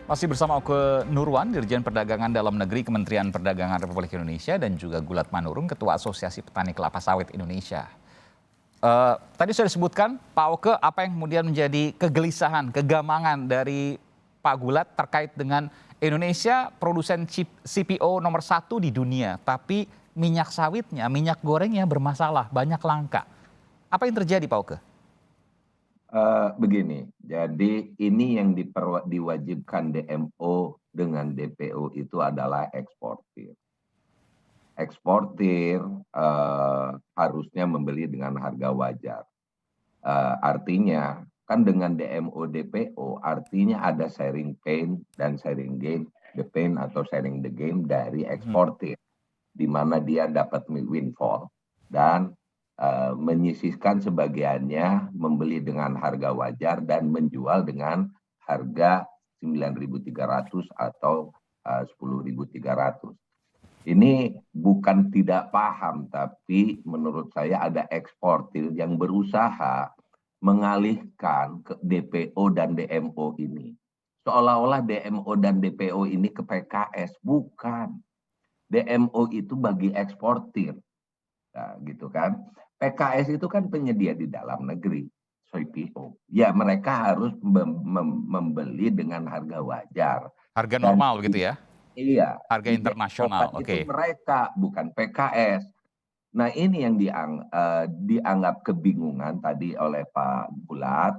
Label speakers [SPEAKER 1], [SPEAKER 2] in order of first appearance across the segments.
[SPEAKER 1] Masih bersama Oke Nurwan, Dirjen Perdagangan Dalam Negeri Kementerian Perdagangan Republik Indonesia dan juga Gulat Manurung, Ketua Asosiasi Petani Kelapa Sawit Indonesia. Tadi sudah disebutkan, Pak Oke, apa yang kemudian menjadi kegelisahan, kegamangan dari Pak Gulat terkait dengan Indonesia produsen CPO nomor 1 di dunia, tapi minyak sawitnya, minyak gorengnya bermasalah, banyak langka. Apa yang terjadi, Pak Oke?
[SPEAKER 2] Begini, jadi ini yang diwajibkan DMO dengan DPO itu adalah eksportir. Eksportir harusnya membeli dengan harga wajar. Artinya kan dengan DMO DPO artinya ada sharing pain dan sharing gain, the pain atau sharing the gain dari eksportir, di mana dia dapat windfall dan menyisihkan sebagiannya membeli dengan harga wajar dan menjual dengan harga 9.300 atau 10.300. Ini bukan tidak paham, tapi menurut saya ada eksportir yang berusaha mengalihkan ke DPO dan DMO ini. Seolah-olah DMO dan DPO ini ke PKS, bukan. DMO itu bagi eksportir. Nah, gitu kan. PKS itu kan penyedia di dalam negeri, CPO. Ya, mereka harus membeli dengan harga wajar.
[SPEAKER 1] Harga
[SPEAKER 2] Dan
[SPEAKER 1] normal gitu ya?
[SPEAKER 2] iya,
[SPEAKER 1] Harga internasional,
[SPEAKER 2] itu
[SPEAKER 1] oke.
[SPEAKER 2] mereka, bukan PKS. Nah, ini yang dianggap kebingungan tadi oleh Pak Bulat.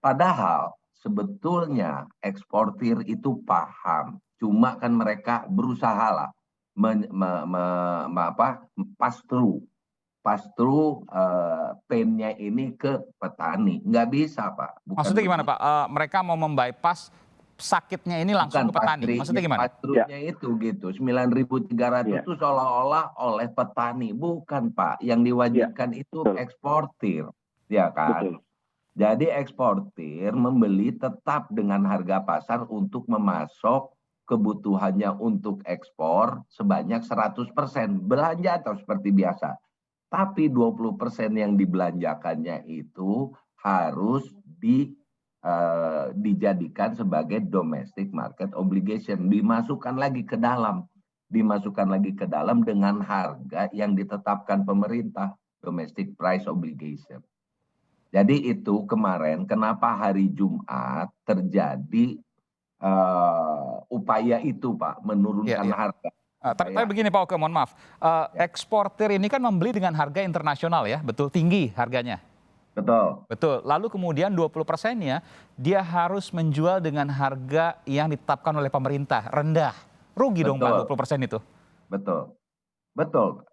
[SPEAKER 2] Padahal sebetulnya eksportir itu paham. Cuma kan mereka berusaha lah pass through pain-nya ini ke petani. Nggak bisa, Pak. Bukan
[SPEAKER 1] Maksudnya gimana,
[SPEAKER 2] begitu.
[SPEAKER 1] Pak? Mereka mau membypass sakitnya ini langsung
[SPEAKER 2] Bukan
[SPEAKER 1] ke petani. Maksudnya gimana?
[SPEAKER 2] pass-through-nya itu gitu. 9.300 itu seolah-olah oleh petani. Bukan, Pak. Yang diwajibkan itu eksportir. Ya kan? Jadi eksportir membeli tetap dengan harga pasar untuk memasok kebutuhannya untuk ekspor sebanyak 100%. Belanja atau seperti biasa. Tapi 20% yang dibelanjakannya itu harus dijadikan sebagai domestic market obligation. Dimasukkan lagi ke dalam. Dimasukkan lagi ke dalam dengan harga yang ditetapkan pemerintah. Domestic price obligation. Jadi itu kemarin kenapa hari Jumat terjadi upaya itu, Pak, menurunkan
[SPEAKER 1] Iya.
[SPEAKER 2] harga.
[SPEAKER 1] Tapi begini Pak Oke, mohon maaf. Eksportir ini kan membeli dengan harga internasional ya, betul, tinggi harganya.
[SPEAKER 2] Betul.
[SPEAKER 1] Betul. Lalu kemudian 20%-nya dia harus menjual dengan harga yang ditetapkan oleh pemerintah, rendah. Rugi dong Pak
[SPEAKER 2] Betul.
[SPEAKER 1] 20% itu.
[SPEAKER 2] Betul. Betul.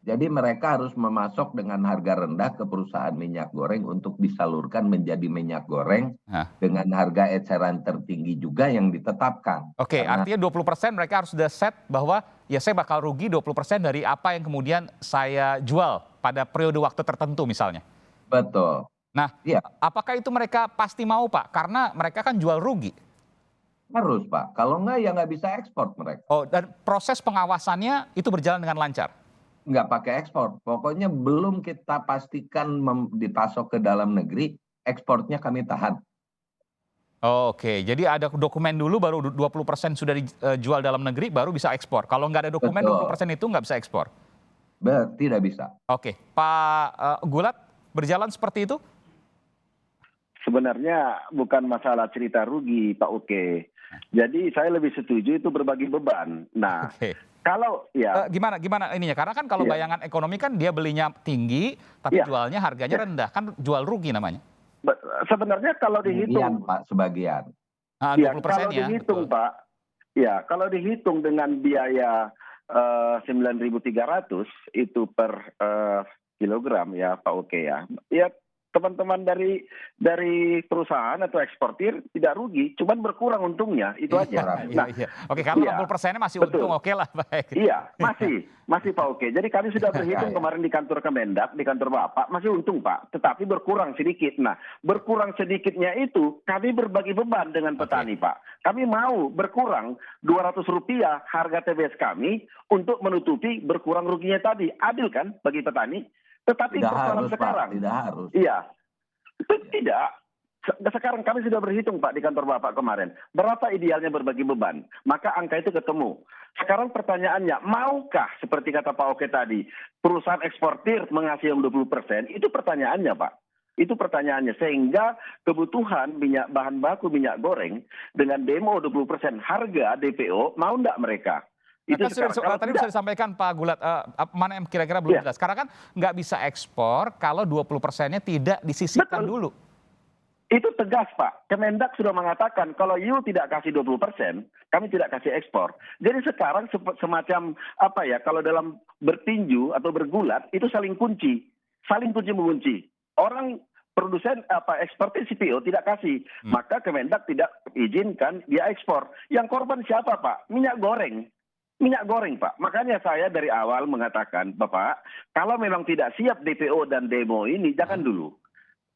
[SPEAKER 2] Jadi mereka harus memasok dengan harga rendah ke perusahaan minyak goreng untuk disalurkan menjadi minyak goreng
[SPEAKER 1] Nah,
[SPEAKER 2] dengan harga eceran tertinggi juga yang ditetapkan.
[SPEAKER 1] oke,
[SPEAKER 2] Karena
[SPEAKER 1] artinya 20% mereka harus sudah set bahwa ya saya bakal rugi 20% dari apa yang kemudian saya jual pada periode waktu tertentu misalnya.
[SPEAKER 2] betul.
[SPEAKER 1] Nah,
[SPEAKER 2] Iya,
[SPEAKER 1] apakah itu mereka pasti mau Pak? Karena mereka kan jual rugi.
[SPEAKER 2] harus, Pak. Kalau enggak ya nggak bisa ekspor mereka.
[SPEAKER 1] Oh, dan proses pengawasannya itu berjalan dengan lancar.
[SPEAKER 2] Nggak pakai ekspor. Pokoknya belum kita pastikan dipasok ke dalam negeri, ekspornya kami tahan.
[SPEAKER 1] Oke, jadi ada dokumen dulu baru 20% sudah dijual dalam negeri baru bisa ekspor. Kalau nggak ada dokumen
[SPEAKER 2] Betul.
[SPEAKER 1] 20% itu nggak bisa ekspor.
[SPEAKER 2] Tidak bisa.
[SPEAKER 1] Oke, Pak Gulat berjalan seperti itu?
[SPEAKER 3] Sebenarnya bukan masalah cerita rugi, Pak Oke. Jadi saya lebih setuju itu berbagi beban. Nah,
[SPEAKER 1] Oke.
[SPEAKER 3] kalau ya,
[SPEAKER 1] Gimana ininya? Karena kan kalau
[SPEAKER 3] Iya.
[SPEAKER 1] bayangan ekonomi kan dia belinya tinggi, tapi
[SPEAKER 3] Iya.
[SPEAKER 1] jualnya harganya
[SPEAKER 3] Iya.
[SPEAKER 1] rendah, kan jual rugi namanya.
[SPEAKER 3] sebenarnya kalau
[SPEAKER 2] Sebagian,
[SPEAKER 3] dihitung,
[SPEAKER 2] Pak, sebagian.
[SPEAKER 3] ya
[SPEAKER 1] 20%
[SPEAKER 3] kalau
[SPEAKER 1] ya,
[SPEAKER 3] dihitung,
[SPEAKER 1] betul.
[SPEAKER 3] Pak, ya kalau dihitung dengan biaya 9.300 itu per kilogram ya, Pak Oke ya. Ya teman-teman dari perusahaan atau eksportir tidak rugi, cuman berkurang untungnya, itu aja.
[SPEAKER 1] Iya,
[SPEAKER 3] Nah,
[SPEAKER 1] iya. Oke, kalau
[SPEAKER 3] iya,
[SPEAKER 1] 80%-nya masih
[SPEAKER 3] betul.
[SPEAKER 1] untung, oke lah, baik.
[SPEAKER 3] Iya, masih Pak Oke. Jadi kami sudah berhitung kemarin di kantor Kemendak, di kantor Bapak, masih untung Pak, tetapi berkurang sedikit. Nah, berkurang sedikitnya itu kami berbagi beban dengan petani Pak. Kami mau berkurang Rp200 harga TBS kami untuk menutupi berkurang ruginya tadi. Adil kan bagi petani? Tetapi
[SPEAKER 2] Tidak
[SPEAKER 3] persoalan
[SPEAKER 2] harus,
[SPEAKER 3] sekarang,
[SPEAKER 2] Pak. Tidak harus.
[SPEAKER 3] iya, itu tidak. Sekarang kami sudah berhitung Pak di kantor Bapak kemarin. Berapa idealnya berbagi beban? Maka angka itu ketemu. Sekarang pertanyaannya, maukah seperti kata Pak Oke tadi, perusahaan eksportir mengasih yang 20%? Itu pertanyaannya Pak. Itu pertanyaannya. Sehingga kebutuhan bahan baku minyak goreng dengan demo 20% harga DPO, mau enggak mereka? Itu
[SPEAKER 1] Kan
[SPEAKER 3] sekarang.
[SPEAKER 1] tadi sudah disampaikan Pak Gulat, mana yang kira-kira belum jelas. Karena kan nggak bisa ekspor kalau 20%-nya tidak disisihkan
[SPEAKER 3] Betul.
[SPEAKER 1] dulu.
[SPEAKER 3] Itu tegas Pak. Kemendak sudah mengatakan kalau you tidak kasih 20%, kami tidak kasih ekspor. Jadi sekarang semacam apa ya, kalau dalam bertinju atau bergulat itu saling kunci. Saling kunci mengunci. Orang produsen eksportir CPO tidak kasih, maka Kemendak tidak izinkan dia ekspor. Yang korban siapa Pak? Minyak goreng. Minyak goreng Pak. Makanya saya dari awal mengatakan, Bapak, kalau memang tidak siap DPO dan demo ini, jangan dulu.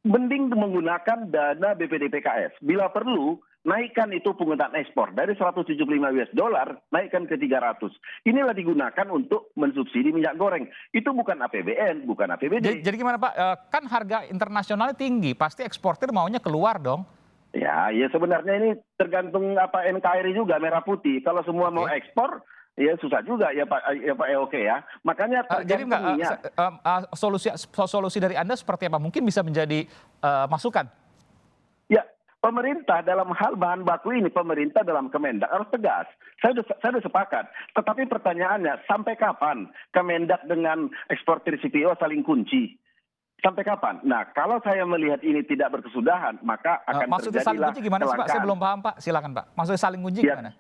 [SPEAKER 3] Mending menggunakan dana BPDPKS. Bila perlu, naikkan itu pungutan ekspor dari 175 US dollar, naikkan ke 300. Inilah digunakan untuk mensubsidi minyak goreng. Itu bukan APBN, bukan APBD.
[SPEAKER 1] Jadi gimana Pak? Kan harga internasionalnya tinggi, pasti eksportir maunya keluar dong.
[SPEAKER 3] Ya sebenarnya ini tergantung NKRI juga merah putih. Kalau semua mau ekspor, ya susah juga ya Pak Oke ya. Makanya
[SPEAKER 1] Jadi solusi dari Anda seperti apa? Mungkin bisa menjadi masukan.
[SPEAKER 3] Ya, pemerintah dalam hal bahan baku ini, pemerintah dalam Kemendak harus tegas. Saya sudah sepakat. Tetapi pertanyaannya, sampai kapan Kemendak dengan eksportir CPO saling kunci? Sampai kapan? Nah, kalau saya melihat ini tidak berkesudahan, maka akan
[SPEAKER 1] maksudnya saling
[SPEAKER 3] terjadilah
[SPEAKER 1] kunci gimana sih Pak? Saya belum paham Pak. Silakan Pak. Maksudnya saling kunci gimana?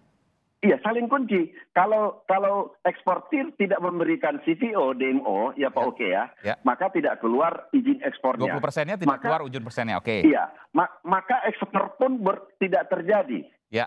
[SPEAKER 3] Iya, saling kunci. Kalau eksportir tidak memberikan CPO, DMO, ya Pak Oke ya, maka tidak keluar izin ekspornya.
[SPEAKER 1] 20%-nya tidak keluar ujung persennya, oke.
[SPEAKER 3] Iya, maka ekspor pun tidak terjadi.
[SPEAKER 1] Ya.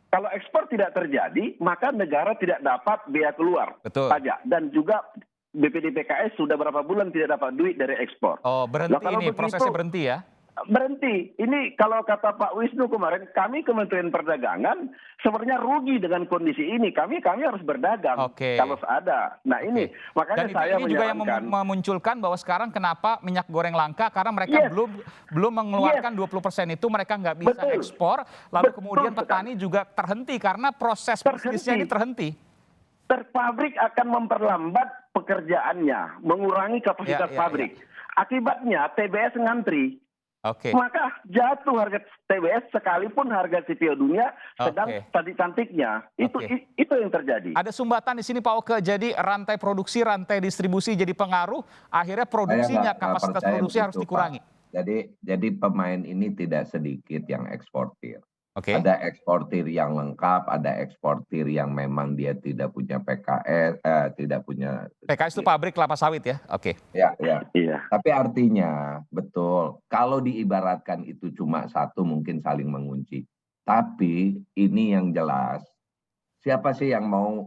[SPEAKER 3] Kalau ekspor tidak terjadi, maka negara tidak dapat biaya keluar pajak. Dan juga BPDPKS sudah berapa bulan tidak dapat duit dari ekspor.
[SPEAKER 1] Oh, berhenti ini, prosesnya berhenti ya?
[SPEAKER 3] Berhenti. Ini kalau kata Pak Wisnu kemarin, kami Kementerian Perdagangan sebenarnya rugi dengan kondisi ini. Kami harus berdagang kalau ada. Nah ini makanya saya
[SPEAKER 1] ini juga yang memunculkan bahwa sekarang kenapa minyak goreng langka karena mereka belum mengeluarkan 20% itu, mereka nggak bisa ekspor. Lalu kemudian petani juga terhenti karena proses bisnisnya ini terhenti.
[SPEAKER 3] Pabrik akan memperlambat pekerjaannya, mengurangi kapasitas pabrik. Akibatnya TBS ngantri. Maka jatuh harga TBS sekalipun harga CPO dunia sedang cantik-cantiknya. Itu yang terjadi.
[SPEAKER 1] Ada sumbatan di sini Pak Oke. Jadi rantai produksi, rantai distribusi jadi pengaruh. Akhirnya produksinya, kapasitas produksi harus dikurangi.
[SPEAKER 2] Jadi pemain ini tidak sedikit yang eksportir.
[SPEAKER 1] Ada
[SPEAKER 2] eksportir yang lengkap, ada eksportir yang memang dia tidak punya PKS, tidak punya.
[SPEAKER 1] PKS itu pabrik kelapa sawit ya?
[SPEAKER 2] Ya. Tapi artinya betul, kalau diibaratkan itu cuma satu mungkin saling mengunci. Tapi ini yang jelas, siapa sih yang mau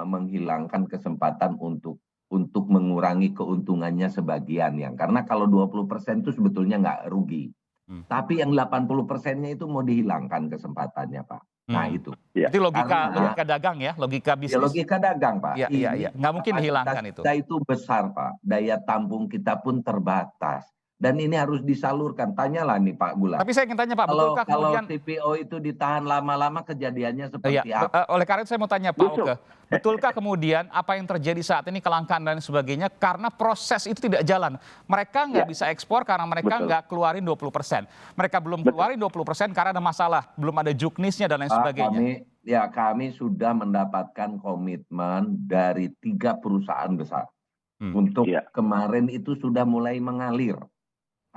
[SPEAKER 2] menghilangkan kesempatan untuk mengurangi keuntungannya sebagian yang, karena kalau 20% itu sebetulnya nggak rugi. Tapi yang 80%-nya itu mau dihilangkan kesempatannya Pak. Nah itu.
[SPEAKER 1] Itu logika dagang ya, logika bisnis.
[SPEAKER 2] Ya, logika dagang Pak.
[SPEAKER 1] Iya. Nggak mungkin dihilangkan itu.
[SPEAKER 2] Kita itu besar Pak, daya tampung kita pun terbatas. Dan ini harus disalurkan. Tanyalah nih Pak Gulat.
[SPEAKER 1] Tapi saya ingin tanya Pak, betulkah kemudian
[SPEAKER 2] kalau TPO itu ditahan lama-lama kejadiannya seperti apa?
[SPEAKER 1] Oleh karena itu saya mau tanya Pak Oke, betulkah kemudian apa yang terjadi saat ini, kelangkaan dan sebagainya, karena proses itu tidak jalan. Mereka nggak bisa ekspor karena mereka nggak keluarin 20%. Mereka belum keluarin 20% karena ada masalah, belum ada juknisnya dan lain sebagainya.
[SPEAKER 2] Kami sudah mendapatkan komitmen dari 3 perusahaan besar. Untuk kemarin itu sudah mulai mengalir.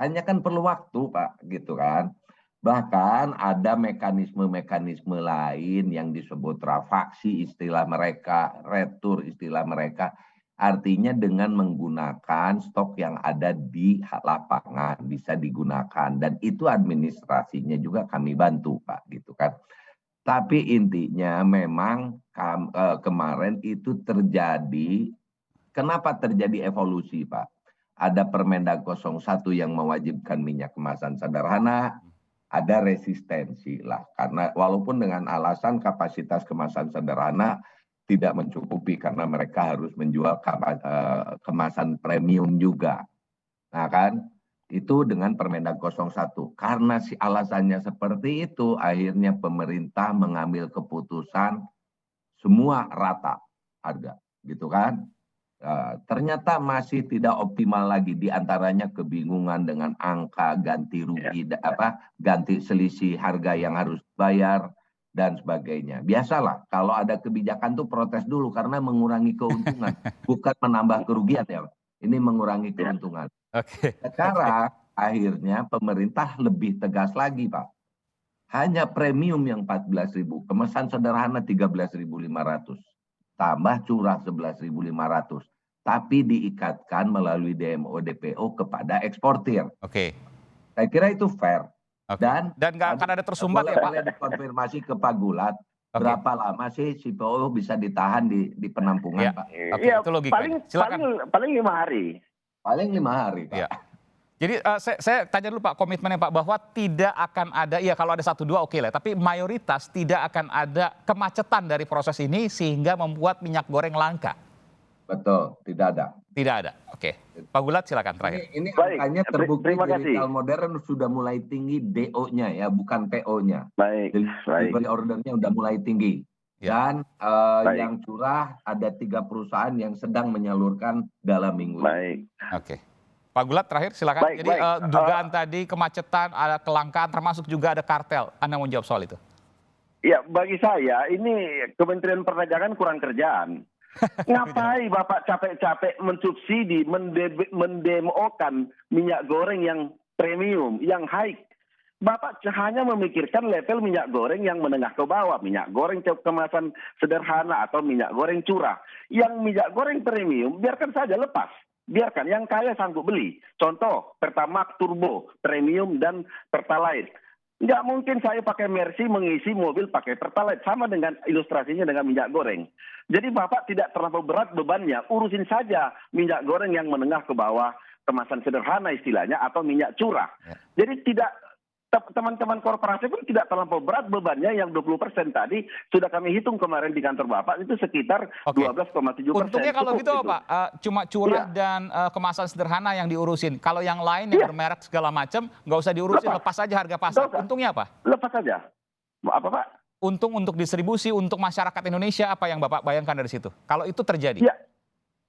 [SPEAKER 2] Hanya kan perlu waktu Pak, gitu kan. Bahkan ada mekanisme-mekanisme lain yang disebut rafaksi istilah mereka, retur istilah mereka. Artinya dengan menggunakan stok yang ada di lapangan bisa digunakan. Dan itu administrasinya juga kami bantu Pak, gitu kan. Tapi intinya memang kemarin itu terjadi, kenapa terjadi evolusi Pak? Ada Permendag 01 yang mewajibkan minyak kemasan sederhana, ada resistensi lah. Karena walaupun dengan alasan kapasitas kemasan sederhana tidak mencukupi karena mereka harus menjual kemasan premium juga. Nah kan, Itu dengan Permendag 01. Karena si alasannya seperti itu, akhirnya pemerintah mengambil keputusan semua rata harga, gitu kan? Ternyata masih tidak optimal lagi, diantaranya kebingungan dengan angka ganti rugi, ganti selisih harga yang harus bayar dan sebagainya. Biasalah kalau ada kebijakan tuh protes dulu karena mengurangi keuntungan, bukan menambah kerugian ya. Ini mengurangi keuntungan.
[SPEAKER 1] Oke.
[SPEAKER 2] Sekarang akhirnya pemerintah lebih tegas lagi, Pak. Hanya premium yang 14.000, kemasan sederhana 13.500, tambah curah 11.500. Tapi diikatkan melalui DMO DPO kepada eksportir.
[SPEAKER 1] Oke.
[SPEAKER 2] Saya kira itu fair.
[SPEAKER 1] Oke.
[SPEAKER 2] Dan
[SPEAKER 1] nggak akan ada tersumbat ya Pak?
[SPEAKER 2] boleh dikonfirmasi ke Pak Gulat,
[SPEAKER 1] Oke.
[SPEAKER 2] berapa lama sih si PO bisa ditahan di penampungan,
[SPEAKER 1] Ya.
[SPEAKER 2] Pak?
[SPEAKER 1] Oke, itu logikanya. Silakan.
[SPEAKER 3] Paling 5 hari.
[SPEAKER 2] Paling 5 hari, Pak.
[SPEAKER 1] Ya. Jadi saya tanya dulu Pak komitmennya Pak, bahwa tidak akan ada, ya kalau ada 1-2 oke lah, tapi mayoritas tidak akan ada kemacetan dari proses ini sehingga membuat minyak goreng langka.
[SPEAKER 2] Betul, tidak ada.
[SPEAKER 1] Tidak ada. Oke. Pak Gulat silakan terakhir.
[SPEAKER 2] Ini
[SPEAKER 3] Baik,
[SPEAKER 2] angkanya terbukti
[SPEAKER 3] terima
[SPEAKER 2] di
[SPEAKER 3] kasih.
[SPEAKER 2] retail modern sudah mulai tinggi DO-nya ya, bukan PO-nya.
[SPEAKER 3] Baik, baik.
[SPEAKER 2] Delivery ordernya udah mulai tinggi.
[SPEAKER 1] Ya.
[SPEAKER 2] Dan
[SPEAKER 3] Baik.
[SPEAKER 2] yang curah ada 3 perusahaan yang sedang menyalurkan dalam minggu ini.
[SPEAKER 3] Baik.
[SPEAKER 1] Oke. Pak Gulat terakhir silakan.
[SPEAKER 3] Baik,
[SPEAKER 1] Jadi
[SPEAKER 3] baik.
[SPEAKER 1] dugaan tadi kemacetan, ada kelangkaan, termasuk juga ada kartel. Anda mau jawab soal itu?
[SPEAKER 3] Ya, bagi saya ini Kementerian Perdagangan kurang kerjaan. Ngapain Bapak capek-capek mensubsidi, mendemokan minyak goreng yang premium, yang high? Bapak hanya memikirkan level minyak goreng yang menengah ke bawah, minyak goreng kemasan sederhana atau minyak goreng curah. Yang minyak goreng premium, biarkan saja lepas. Biarkan yang kaya sanggup beli. Contoh, Pertamax Turbo, Premium, dan Pertalite. Nggak mungkin saya pakai Mercy mengisi mobil pakai Pertalite. Sama dengan ilustrasinya dengan minyak goreng. Jadi Bapak tidak terlalu berat bebannya. Urusin saja minyak goreng yang menengah ke bawah, kemasan sederhana istilahnya, atau minyak curah.
[SPEAKER 1] Ya.
[SPEAKER 3] Jadi tidak, teman-teman korporasi pun tidak terlalu berat bebannya. Yang 20% tadi sudah kami hitung kemarin di kantor Bapak, itu sekitar 12,7%.
[SPEAKER 1] Untungnya kalau gitu
[SPEAKER 3] Cukup
[SPEAKER 1] Pak, cuma curah
[SPEAKER 3] Iya.
[SPEAKER 1] dan kemasan sederhana yang diurusin. Kalau yang lain yang
[SPEAKER 3] Iya.
[SPEAKER 1] bermerek segala macam, nggak usah diurusin, lepas saja harga pasar.
[SPEAKER 3] Nggak usah.
[SPEAKER 1] Untungnya apa?
[SPEAKER 3] Lepas saja. Apa Pak?
[SPEAKER 1] Untung untuk distribusi, untuk masyarakat Indonesia, apa yang Bapak bayangkan dari situ? Kalau itu terjadi.
[SPEAKER 3] Ya,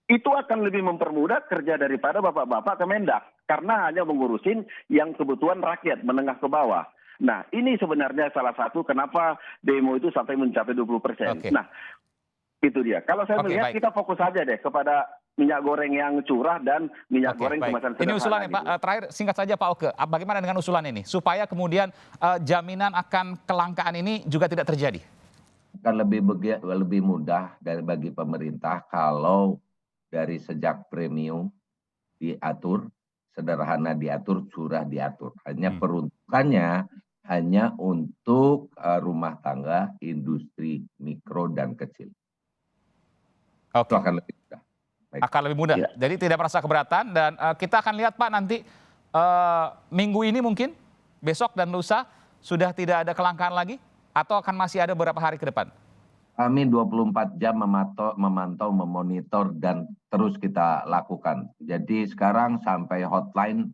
[SPEAKER 3] itu akan lebih mempermudah kerja daripada Bapak-Bapak Kemendak. Karena hanya mengurusin yang kebutuhan rakyat, menengah ke bawah. Nah, ini sebenarnya salah satu kenapa demo itu sampai mencapai 20%.
[SPEAKER 1] Oke.
[SPEAKER 3] Nah, itu dia. Kalau saya
[SPEAKER 1] Oke,
[SPEAKER 3] melihat
[SPEAKER 1] baik.
[SPEAKER 3] kita fokus saja deh kepada minyak goreng yang curah dan minyak
[SPEAKER 1] Oke,
[SPEAKER 3] goreng
[SPEAKER 1] baik.
[SPEAKER 3] kemasan
[SPEAKER 1] Ini
[SPEAKER 3] sederhana.
[SPEAKER 1] usulannya Pak,
[SPEAKER 3] gitu.
[SPEAKER 1] terakhir singkat saja Pak Oke, bagaimana dengan usulan ini? Supaya kemudian jaminan akan kelangkaan ini juga tidak terjadi.
[SPEAKER 2] Akan lebih mudah bagi pemerintah kalau dari sejak premium diatur, sederhana diatur, curah diatur. Hanya peruntukannya hanya untuk rumah tangga, industri mikro dan kecil.
[SPEAKER 1] Oke.
[SPEAKER 2] Itu akan lebih mudah. Baik.
[SPEAKER 1] Akan lebih mudah.
[SPEAKER 3] Ya.
[SPEAKER 1] Jadi tidak merasa keberatan dan kita akan lihat Pak nanti minggu ini mungkin, besok dan lusa sudah tidak ada kelangkaan lagi atau akan masih ada beberapa hari ke depan?
[SPEAKER 2] Kami 24 jam memantau, memonitor, dan terus kita lakukan. Jadi sekarang sampai hotline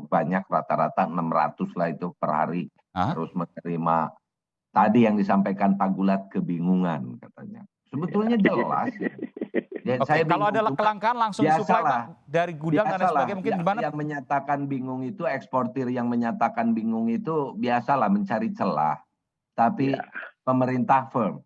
[SPEAKER 2] banyak, rata-rata 600 lah itu per hari. Harus menerima tadi yang disampaikan Pak Gulat, kebingungan katanya. Sebetulnya jelas. Ya,
[SPEAKER 1] Oke, kalau ada kelangkaan langsung disuplai Pak dari gudang dan sebagainya, mungkin gimana?
[SPEAKER 2] Yang menyatakan bingung itu, eksportir yang menyatakan bingung itu biasalah mencari celah. Tapi pemerintah firm.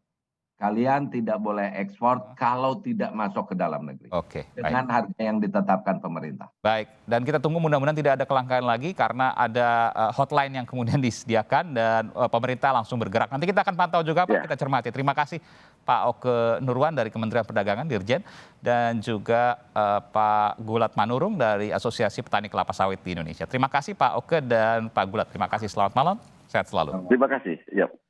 [SPEAKER 2] Kalian tidak boleh ekspor kalau tidak masuk ke dalam negeri.
[SPEAKER 1] Oke,
[SPEAKER 2] dengan harga yang ditetapkan pemerintah.
[SPEAKER 1] Baik, dan kita tunggu mudah-mudahan tidak ada kelangkaan lagi karena ada hotline yang kemudian disediakan dan pemerintah langsung bergerak. Nanti kita akan pantau juga Pak, kita cermati. Terima kasih Pak Oke Nurwan dari Kementerian Perdagangan, Dirjen, dan juga Pak Gulat Manurung dari Asosiasi Petani Kelapa Sawit di Indonesia. Terima kasih Pak Oke dan Pak Gulat. Terima kasih, selamat malam, sehat selalu.
[SPEAKER 3] Terima kasih. Yep.